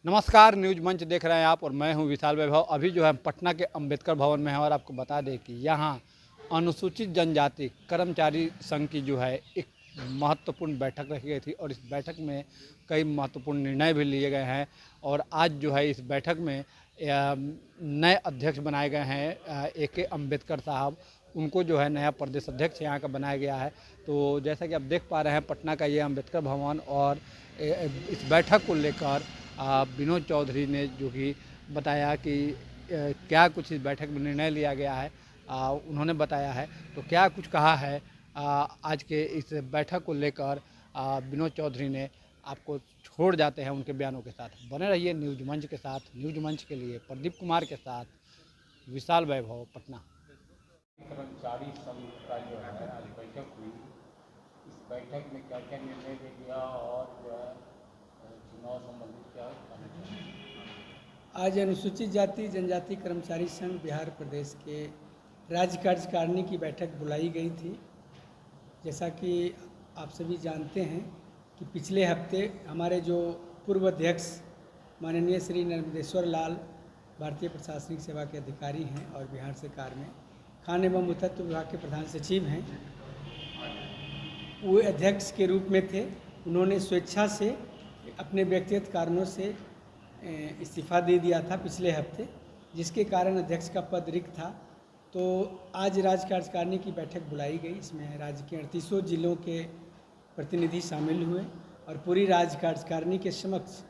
नमस्कार, न्यूज मंच देख रहे हैं आप और मैं हूं विशाल वैभव। अभी जो है पटना के अंबेडकर भवन में है और आपको बता दें कि यहां अनुसूचित जनजाति कर्मचारी संघ की जो है एक महत्वपूर्ण बैठक रखी गई थी और इस बैठक में कई महत्वपूर्ण निर्णय भी लिए गए हैं। और आज जो है इस बैठक में नए अध्यक्ष बनाए गए हैं AK अम्बेडकर साहब। उनको जो है नया प्रदेश अध्यक्ष यहाँ का बनाया गया है। तो जैसा कि आप देख पा रहे हैं पटना का ये अम्बेडकर भवन और इस बैठक को लेकर विनोद चौधरी ने जो कि बताया कि क्या कुछ इस बैठक में निर्णय लिया गया है, उन्होंने बताया है। तो क्या कुछ कहा है आज के इस बैठक को लेकर विनोद चौधरी ने, आपको छोड़ जाते हैं उनके बयानों के साथ। बने रहिए न्यूज मंच के साथ। न्यूज मंच के लिए प्रदीप कुमार के साथ विशाल वैभव, पटना। कर्मचारी संघ का जो है आज बैठक हुई। इस बैठक में क्या क्या निर्णय लिया गया और जो है चुनाव संबंधित क्या आज अनुसूचित जाति जनजाति कर्मचारी संघ बिहार प्रदेश के राज्य कार्यकारिणी की बैठक बुलाई गई थी। जैसा कि आप सभी जानते हैं कि पिछले हफ्ते हमारे जो पूर्व अध्यक्ष माननीय श्री नर्मदेश्वर लाल भारतीय प्रशासनिक सेवा के अधिकारी हैं और बिहार सरकार में खान एवं भूतत्व विभाग के प्रधान सचिव हैं, वो अध्यक्ष के रूप में थे। उन्होंने स्वेच्छा से अपने व्यक्तिगत कारणों से इस्तीफा दे दिया था पिछले हफ्ते, जिसके कारण अध्यक्ष का पद रिक्त था। तो आज राज्य कार्यकारिणी की बैठक बुलाई गई। इसमें राज्य के 38 जिलों के प्रतिनिधि शामिल हुए और पूरी राज्य कार्यकारिणी के समक्ष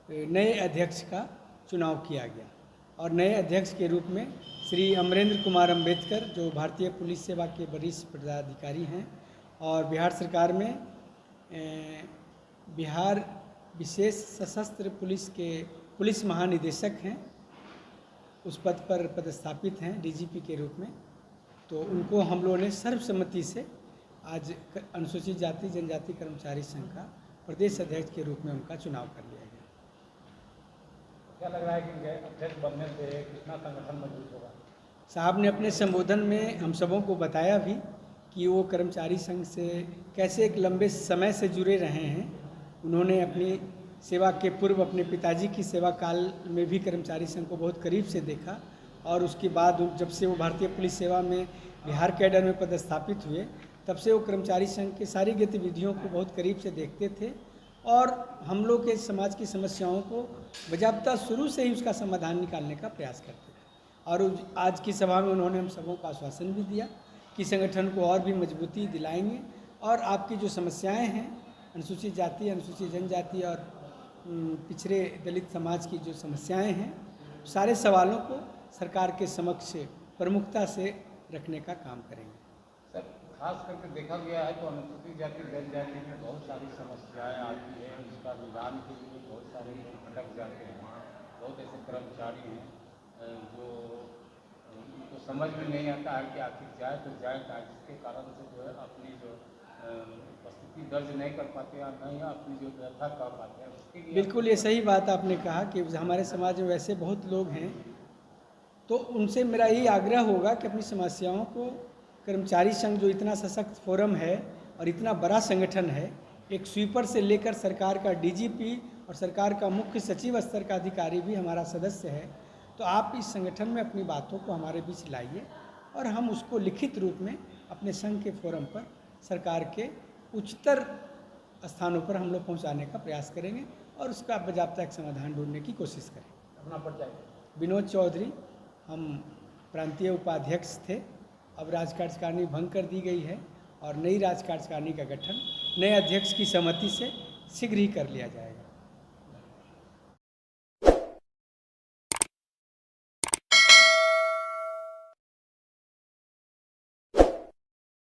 नए अध्यक्ष का चुनाव किया गया। और नए अध्यक्ष के रूप में श्री अमरेंद्र कुमार अम्बेडकर, जो भारतीय पुलिस सेवा के वरिष्ठ पदाधिकारी हैं और बिहार सरकार में बिहार विशेष सशस्त्र पुलिस के पुलिस महानिदेशक हैं, उस पद पर पदस्थापित हैं DGP के रूप में। तो उनको हम लोगों ने सर्वसम्मति से आज अनुसूचित जाति जनजाति कर्मचारी संघ का प्रदेश अध्यक्ष के रूप में उनका चुनाव कर लिया गया। क्या लग रहा है कि अध्यक्ष बनने से कितना संगठन मजबूत होगा? साहब ने अपने संबोधन में हम सबों को बताया भी कि वो कर्मचारी संघ से कैसे एक लंबे समय से जुड़े रहे हैं। उन्होंने अपनी सेवा के पूर्व अपने पिताजी की सेवा काल में भी कर्मचारी संघ को बहुत करीब से देखा और उसके बाद जब से वो भारतीय पुलिस सेवा में बिहार कैडर में पदस्थापित हुए, तब से वो कर्मचारी संघ की सारी गतिविधियों को बहुत करीब से देखते थे और हम लोग के समाज की समस्याओं को बजाबता शुरू से ही उसका समाधान निकालने का प्रयास करते थे। और आज की सभा में उन्होंने हम सबों को आश्वासन भी दिया कि संगठन को और भी मजबूती दिलाएंगे और आपकी जो समस्याएं हैं, अनुसूचित जाति, अनुसूचित जनजाति और पिछड़े दलित समाज की जो समस्याएं हैं, सारे सवालों को सरकार के समक्ष प्रमुखता से रखने का काम करेंगे। सर, खास करके देखा गया है तो अनुसूचित जाति जनजाति में बहुत सारी समस्याएं आती है, उसका निदान के लिए बहुत सारे लोग भटक जाते हैं। बहुत ऐसे कर्मचारी हैं जो उनको समझ में नहीं आता है कि आखिर जाए तो जाए क्या, जिसके कारण से जो है अपनी जो उपस्थिति दर्ज नहीं कर पाते या नहीं अपनी जो व्यथा कर पाते हैं, उसके लिए। बिल्कुल ये सही बात आपने कहा कि हमारे समाज में वैसे बहुत लोग हैं। तो उनसे मेरा यही आग्रह होगा कि अपनी समस्याओं को कर्मचारी संघ जो इतना सशक्त फोरम है और इतना बड़ा संगठन है, एक स्वीपर से लेकर सरकार का DGP और सरकार का मुख्य सचिव स्तर का अधिकारी भी हमारा सदस्य है। तो आप इस संगठन में अपनी बातों को हमारे बीच लाइए और हम उसको लिखित रूप में अपने संघ के फोरम पर सरकार के उच्चतर स्थानों पर हम लोग पहुंचाने का प्रयास करेंगे और उसका बाज़ाब्ता एक समाधान ढूंढने की कोशिश करेंगे। अपना परिचय? विनोद चौधरी, हम प्रांतीय उपाध्यक्ष थे। अब राज्य कार्यकारिणी भंग कर दी गई है और नई राज्य कार्यकारिणी का गठन नए अध्यक्ष की सहमति से शीघ्र ही कर लिया जाएगा।